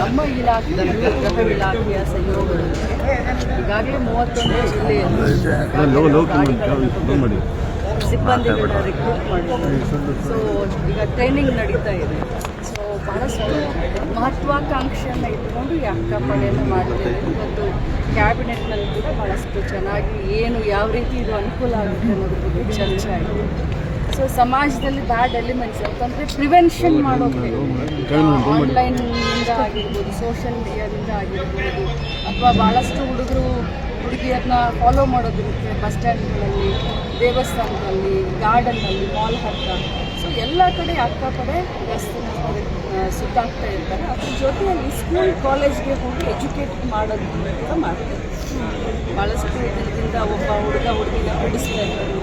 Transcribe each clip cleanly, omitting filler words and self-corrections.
ನಮ್ಮ ಇಲಾಖೆ ಗೃಹ ಇಲಾಖೆಯ ಸಹಯೋಗದೊಂದಿಗೆ ಈಗಾಗಲೇ 31 ಜಿಲ್ಲೆಯಲ್ಲಿ ಸಿಬ್ಬಂದಿಗಳನ್ನ ರಿಕ್ರೂಟ್ ಮಾಡಿದ್ದಾರೆ. ಸೊ ಈಗ ಟ್ರೈನಿಂಗ್ ನಡೀತಾ ಇದೆ. ಸೊ ಬಹಳಷ್ಟು ಮಹತ್ವಾಕಾಂಕ್ಷೆಯನ್ನು ಇಟ್ಕೊಂಡು ಈ ಅಕ್ಕಪಡೆಯನ್ನು ಮಾಡ್ತೇವೆ. ಇವತ್ತು ಕ್ಯಾಬಿನೆಟ್ನಲ್ಲಿ ಕೂಡ ಬಹಳಷ್ಟು ಚೆನ್ನಾಗಿ ಏನು ಯಾವ ರೀತಿ ಇದು ಅನುಕೂಲ ಆಗುತ್ತೆ ಅನ್ನೋದ್ರ ಬಗ್ಗೆ ಚರ್ಚೆ ಆಗಿದೆ. ಸೊ ಸಮಾಜದಲ್ಲಿ ಬ್ಯಾಡ್ ಎಲಿಮೆಂಟ್ಸ್ ಅಂತಂದರೆ ಪ್ರಿವೆನ್ಷನ್ ಮಾಡೋಕ್ಕೆ ಆನ್ಲೈನ್ನಿಂದ ಆಗಿರ್ಬೋದು, ಸೋಷಿಯಲ್ ಮೀಡಿಯಾದಿಂದ ಆಗಿರ್ಬೋದು, ಅಥವಾ ಭಾಳಷ್ಟು ಹುಡುಗರು ಹುಡುಗಿಯರನ್ನ ಫಾಲೋ ಮಾಡೋದಿರುತ್ತೆ ಬಸ್ ಸ್ಟ್ಯಾಂಡ್ಗಳಲ್ಲಿ, ದೇವಸ್ಥಾನದಲ್ಲಿ, ಗಾರ್ಡನ್ನಲ್ಲಿ, ಮಾಲ್ ಹತ್ರ. ಸೊ ಎಲ್ಲ ಕಡೆ ಅಕ್ಕಪಡೆ ಜಾಸ್ತಿ ಸುತ್ತಾಗ್ತಾ ಇರ್ತಾರೆ. ಅದ್ರ ಜೊತೆಯಲ್ಲಿ ಸ್ಕೂಲ್ ಕಾಲೇಜ್ಗೆ ಹೋಗಿ ಎಜುಕೇಟ್ ಮಾಡೋದು ಕೂಡ ಮಾಡ್ತಾರೆ. ಭಾಳಷ್ಟು ದಿನದಿಂದ ಒಬ್ಬ ಹುಡುಗಿನ ಬಿಡಿಸ್ತಾ ಇರ್ತಾರೆ.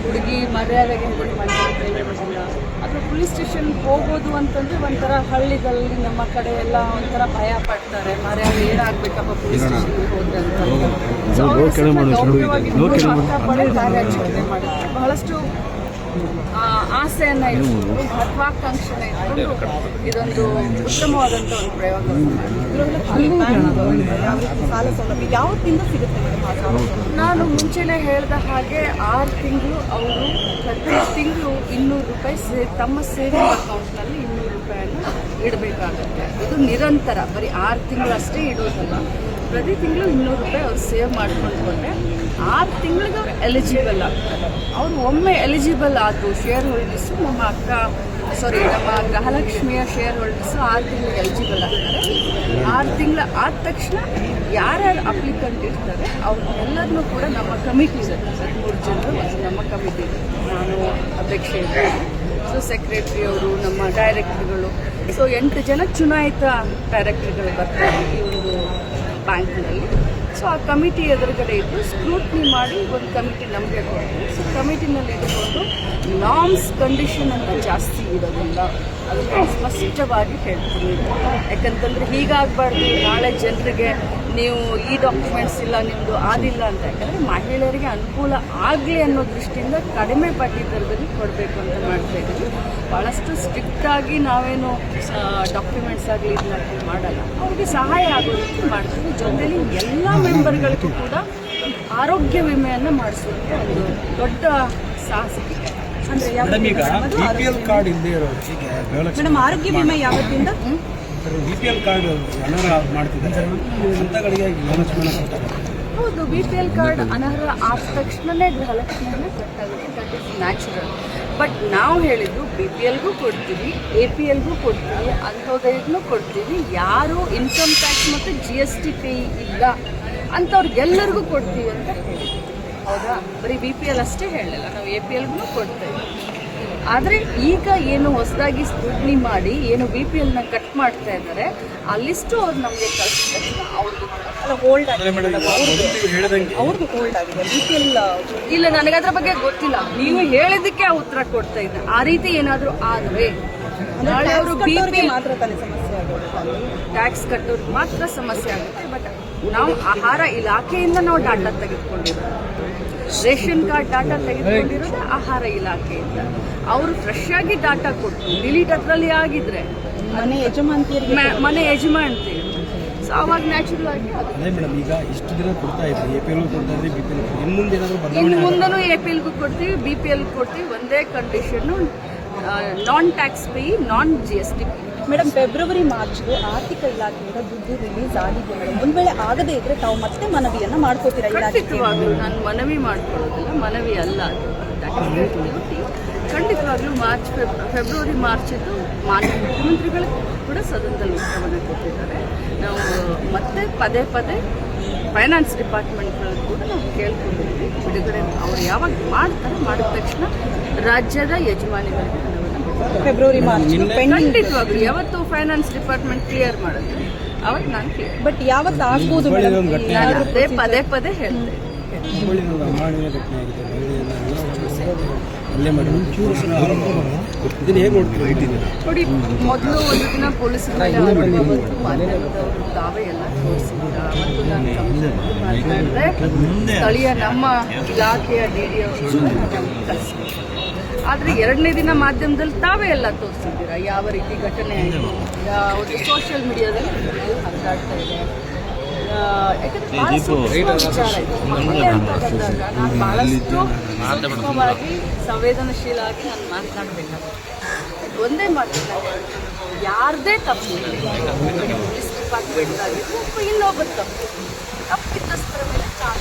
ಹುಡುಗಿ ಮರ್ಯಾದೆಗೆ ಹೇಳಿ ಮನೆಯಲ್ಲಿ ಬರೋದಿಲ್ಲ. ಅಥವಾ ಪೊಲೀಸ್ ಸ್ಟೇಷನ್ಗೆ ಹೋಗೋದು ಅಂತಂದರೆ ಒಂಥರ ಹಳ್ಳಿಗಳಲ್ಲಿ ನಮ್ಮ ಕಡೆ ಎಲ್ಲ ಒಂಥರ ಭಯ ಪಡ್ತಾರೆ. ಮರ್ಯಾದೆ ಏನಾಗಬೇಕಪ್ಪ ಪೊಲೀಸ್ ಸ್ಟೇಷನ್ಗೆ ಹೋದ್ರೆ ಅಂತ. ಸೊ ಗೌರವವಾಗಿ ಅಕ್ಕಪಡೆ ಕಾರ್ಯಾಚರಣೆ ಮಾಡುತ್ತೆ. ಬಹಳಷ್ಟು ಆಸೆಯನ್ನು ಇಟ್ಕೊಂಡು, ಮಹತ್ವಾಕಾಂಕ್ಷೆನ ಇಟ್ಕೊಂಡು ಇದೊಂದು ಉತ್ತಮವಾದಂಥ ಒಂದು ಪ್ರಯೋಗ. ಸಾಲ ಸೌಲಭ್ಯ ಯಾವತ್ತಿಂದ ಸಿಗುತ್ತೆ? ನಾನು ಮುಂಚೆನೇ ಹೇಳಿದ ಹಾಗೆ 6 ತಿಂಗಳು ಅವರು ಪ್ರತಿ ತಿಂಗಳು 200 ರೂಪಾಯಿ ತಮ್ಮ ಸೇವಿಂಗ್ ಅಕೌಂಟ್ನಲ್ಲಿ 200 ರೂಪಾಯಿಯನ್ನು ಇಡಬೇಕಾಗುತ್ತೆ. ಇದು ನಿರಂತರ, ಬರೀ 6 ತಿಂಗಳು ಅಷ್ಟೇ ಇಡೋದಲ್ಲ. ಪ್ರತಿ ತಿಂಗಳು 200 ರೂಪಾಯಿ ಅವ್ರು ಸೇವ್ ಮಾಡ್ಕೊಂಡ್ರೆ 6 ತಿಂಗಳಿಗೆ ಅವ್ರು ಎಲಿಜಿಬಲ್ ಆಗ್ತಾರೆ. ಅವರು ಒಮ್ಮೆ ಎಲಿಜಿಬಲ್ ಆದವು ಶೇರ್ ಹೋಲ್ಡರ್ಸು, ನಮ್ಮ ಗೃಹಲಕ್ಷ್ಮಿಯ ಶೇರ್ ಹೋಲ್ಡರ್ಸು 6 ತಿಂಗಳಿಗೆ ಎಲಿಜಿಬಲ್ ಆಗ್ತಾರೆ. 6 ತಿಂಗಳ ಆದ ತಕ್ಷಣ ಯಾರ್ಯಾರು ಅಪ್ಲಿಕೆಂಟ್ ಇರ್ತಾರೆ ಅವ್ರನ್ನೆಲ್ಲರನ್ನೂ ಕೂಡ ನಮ್ಮ ಕಮಿಟಿ ಇದೆ, 13 ಜನರು ನಮ್ಮ ಕಮಿಟಿ ಇದೆ. ನಾನು ಅಧ್ಯಕ್ಷೆ ಇದ್ದೀನಿ. ಸೊ ಸೆಕ್ರೆಟ್ರಿ ಅವರು, ನಮ್ಮ ಡೈರೆಕ್ಟರ್ಗಳು, ಸೊ 8 ಜನ ಚುನಾಯಿತ ಡೈರೆಕ್ಟರ್ಗಳು ಬರ್ತಾರೆ ಈ ಒಂದು ಬ್ಯಾಂಕ್ನಲ್ಲಿ. ಸೊ ಆ ಕಮಿಟಿ ಎದುರುಗಡೆ ಇದ್ದು ಸ್ಕ್ರೂಟ್ನಿ ಮಾಡಿ ಒಂದು ಕಮಿಟಿ ನಮಗೆ ಕೊಡ್ತೀವಿ. ಸೊ ಕಮಿಟಿನಲ್ಲಿ ಇಟ್ಕೊಂಡು ನಾರ್ಮ್ಸ್ ಕಂಡೀಷನ್ ಅಂತ ಜಾಸ್ತಿ ಇರೋದಿಲ್ಲ, ಅದನ್ನು ಸ್ಪಷ್ಟವಾಗಿ ಹೇಳ್ತೀನಿ. ಯಾಕಂತಂದರೆ ಹೀಗಾಗಬಾರ್ದು, ನಾಳೆ ಜನರಿಗೆ ನೀವು ಈ ಡಾಕ್ಯುಮೆಂಟ್ಸ್ ಇಲ್ಲ, ನಿಮ್ಮದು ಆದಿಲ್ಲ ಅಂತ. ಯಾಕಂದರೆ ಮಹಿಳೆಯರಿಗೆ ಅನುಕೂಲ ಆಗಲಿ ಅನ್ನೋ ದೃಷ್ಟಿಯಿಂದ ಕಡಿಮೆ ಬಡ್ಡಿ ದರದಲ್ಲಿ ಕೊಡಬೇಕು ಅಂತ ಮಾಡ್ತಾ ಇದ್ದೀವಿ. ಭಾಳಷ್ಟು ಸ್ಟ್ರಿಕ್ಟಾಗಿ ನಾವೇನು ಡಾಕ್ಯುಮೆಂಟ್ಸ್ ಆಗಲಿ ಇದನ್ನ ಮಾಡಲ್ಲ, ಅವ್ರಿಗೆ ಸಹಾಯ ಆಗೋ ರೀತಿ ಮಾಡ್ತೀವಿ. ಜೊತೆಲಿ ಎಲ್ಲ ಮೆಂಬರ್ಗಳಿಗೂ ಕೂಡ ಆರೋಗ್ಯ ವಿಮೆಯನ್ನು ಮಾಡಿಸುವಂಥ ಒಂದು ದೊಡ್ಡ ಸಾಹಸಿಕೆ. ಅಂದರೆ ಮೇಡಮ್ ಆರೋಗ್ಯ ವಿಮೆ ಯಾವತ್ತಿಂದ? BPL ಕಾರ್ಡ್ ಅನರ್ಹ ಮಾಡ್ತಿದ್ದಾರೆ ಅಂತಗಳಿಗೆ ಗೃಹಲಕ್ಷ್ಮಿನ ಕೊಡ್ತಾರೆ. ಹೌದು, BPL ಕಾರ್ಡ್ ಅನರ್ಹ ಆದ ತಕ್ಷಣವೇ ಗೃಹಲಕ್ಷ್ಮಿಯನ್ನು ಕಟ್ಟಾಗುತ್ತೆ. That is natural. ಬಟ್ ನಾವು ಹೇಳಿದ್ದು BPLಗೂ ಕೊಡ್ತೀವಿ, APLಗೂ ಕೊಡ್ತೀವಿ, ಅಂತ್ಯೋದಯಕ್ಕೂ ಕೊಡ್ತೀವಿ. ಯಾರು ಇನ್ಕಮ್ ಟ್ಯಾಕ್ಸ್ ಮತ್ತು GST ಪೇ ಇಲ್ಲ ಅಂಥವ್ರಿಗೆಲ್ಲರಿಗೂ ಕೊಡ್ತೀವಿ ಅಂತ ಹೇಳಿದ್ವಿ. ಹೌದಾ, ಬರೀ BPL ಅಷ್ಟೇ ಹೇಳಲಿಲ್ಲ, ನಾವು APLಗೂ ಕೊಡ್ತೇವೆ. ಆದರೆ ಈಗ ಏನು ಹೊಸದಾಗಿ ಸ್ಕ್ರೂಟ್ನಿ ಮಾಡಿ ಏನು BPLನ ಕಟ್ ಮಾಡ್ತಾ ಇದ್ದಾರೆ, ಆ ಲಿಸ್ಟು ಅವ್ರು ನಮಗೆ ಕಳಿಸಿದ್ರೆ ಅವ್ರದ್ದು ಹೋಲ್ಡ್ ಆಗಿದೆ. ಅವ್ರದ್ದು ಹೋಲ್ಡ್ ಆಗಿದೆ BPL ಇಲ್ಲ, ನನಗದ್ರ ಬಗ್ಗೆ ಗೊತ್ತಿಲ್ಲ. ನೀವು ಹೇಳಿದ್ದಕ್ಕೆ ಆ ಉತ್ತರ ಕೊಡ್ತಾ ಇದ್ದೆ. ಆ ರೀತಿ ಏನಾದರೂ ಆದರೆ ನಾಳೆ ಅವರು ಮಾತ್ರ ತಾನೇ ಸಮಸ್ಯೆ ಆಗುತ್ತೆ, ಟ್ಯಾಕ್ಸ್ ಕಟ್ಟೋರಿಗೆ ಮಾತ್ರ ಸಮಸ್ಯೆ ಆಗುತ್ತೆ. ಬಟ್ ನಾವು ಆಹಾರ ಇಲಾಖೆಯಿಂದ ನಾವು ಡಾಟಾ ತೆಗೆದುಕೊಂಡಿರೋದು, ರೇಷನ್ ಕಾರ್ಡ್ ಡಾಟಾ ತೆಗೆದುಕೊಂಡಿರೋದು ಆಹಾರ ಇಲಾಖೆಯಿಂದ. ಅವರು ಫ್ರೆಶ್ ಆಗಿ ಡಾಟಾ ಕೊಟ್ಟು ಡಿಲೀಟ್ ಅದರಲ್ಲಿ ಆಗಿದ್ರೆ ಮನೆ ಯಜಮಾನ್ತಿ. ಸೊ ಅವಾಗ ನ್ಯಾಚುರಲ್ ಆಗಿ ಅದೇ ಮೇಡಮ್, ಈಗ ಇಷ್ಟು ದಿನ ಕೊಡ್ತಾ ಇದ್ರಿ, APL ಕೊಡ್ತಾ ಇದ್ರಿ, BPL ಇನ್ನು ಮುಂದೆನೂ APLಗೂ ಕೊಡ್ತೀವಿ, BPL ಕೊಡ್ತೀವಿ. ಒಂದೇ ಕಂಡೀಷನ್ನು, ನಾನ್ ಟ್ಯಾಕ್ಸ್ ಪೇ, ನಾನ್ GST ಪೇ. ಮೇಡಮ್, ಫೆಬ್ರವರಿ ಮಾರ್ಚ್ಗೆ ಆರ್ಥಿಕ ಇಲಾಖೆಯಿಂದ ದುಡ್ಡು ರಿಲೀಸ್ ಆಗಿದೆ ಮೇಡಮ್. ಒಂದು ವೇಳೆ ಆಗದೇ ಇದ್ರೆ ತಾವು ಮತ್ತೆ ಮನವಿಯನ್ನು ಮಾಡ್ಕೋತೀರಾ? ಖಂಡಿತವಾಗ್ಲೂ ನಾನು ಮನವಿ ಮಾಡ್ಕೊಳ್ಳೋದಿಲ್ಲ, ಮನವಿ ಅಲ್ಲ ಅದು. ಖಂಡಿತವಾಗ್ಲೂ ಫೆಬ್ರವರಿ ಮಾರ್ಚಿದ್ದು ಮಾನ್ಯ ಮುಖ್ಯಮಂತ್ರಿಗಳು ಕೂಡ ಸದನದಲ್ಲಿ ಉತ್ತರವನ್ನು ಕೊಟ್ಟಿದ್ದಾರೆ. ನಾವು ಮತ್ತೆ ಪದೇ ಫೈನಾನ್ಸ್ ಡಿಪಾರ್ಟ್ಮೆಂಟ್ಗಳಲ್ಲಿ ಕೂಡ ನಾವು ಕೇಳ್ಕೊಂಡಿದ್ವಿ ಬಿಡುಗಡೆ. ಅವ್ರು ಯಾವಾಗ ಮಾಡ್ತಾರೆ, ಮಾಡಿದ ತಕ್ಷಣ ರಾಜ್ಯದ ಯಜಮಾನಿಗಳಿಗೆ ಫೆಬ್ರವರಿ ಮಾರ್ಚ್ ಖಂಡಿತವಾಗ್ಲೂ ಯಾವತ್ತು ಫೈನಾನ್ಸ್ ಡಿಪಾರ್ಟ್ಮೆಂಟ್ ಕ್ಲಿಯರ್ ಮಾಡುತ್ತೆ ಅವತ್ತು ನಾನು ಕ್ಲಿಯರ್. ಬಟ್ ಯಾವತ್ತು ಆಗ್ಬೋದು ಪದೇ ಹೇಳ್ತೇನೆ. ನೋಡಿ, ಮೊದಲು ಒಂದು ದಿನ ಪೊಲೀಸರ ಮೇಲೆ ಮಾಧ್ಯಮದವರು ತಾವೇ ಎಲ್ಲ ತೋರಿಸಿದ್ದೀರಾ. ಮತ್ತು ನಾನು ಸ್ಥಳೀಯ ನಮ್ಮ ಇಲಾಖೆಯ DD ಅವರು ಕಳಿಸಿದ್ರು. ಆದರೆ 2ನೇ ದಿನ ಮಾಧ್ಯಮದಲ್ಲಿ ತಾವೇ ಎಲ್ಲ ತೋರಿಸಿದ್ದೀರಾ ಯಾವ ರೀತಿ ಘಟನೆ ಆಯಿತು. ಯಾವುದು ಸೋಷಿಯಲ್ ಮೀಡಿಯಾದಲ್ಲಿ ಮಾತಾಡ್ತಾ ಇದೆ. ಯಾಕಂದ್ರೆ ಭಾಳ ಸೂಕ್ಷ್ಮ ವಿಚಾರ ಇದು. ಮಹಿಳೆ ಅಂತ ಬಂದಾಗ ನಾನು ಭಾಳಷ್ಟು ಸೂಕ್ಷ್ಮವಾಗಿ ಸಂವೇದನಶೀಲ ಆಗಿ ನಾನು ಮಾತನಾಡಬೇಕಾಗುತ್ತೆ. ಒಂದೇ ಮಾತು, ಯಾರದೇ ತಪ್ಪು ಪೊಲೀಸ್ ಡಿಪಾರ್ಟ್ಮೆಂಟ್ ಆಗಿದ್ದು ಇನ್ನೊಬ್ಬರು ತಪ್ಪಿದ್ದಸ್ತರ ಮೇಲೆ ಚಾಲ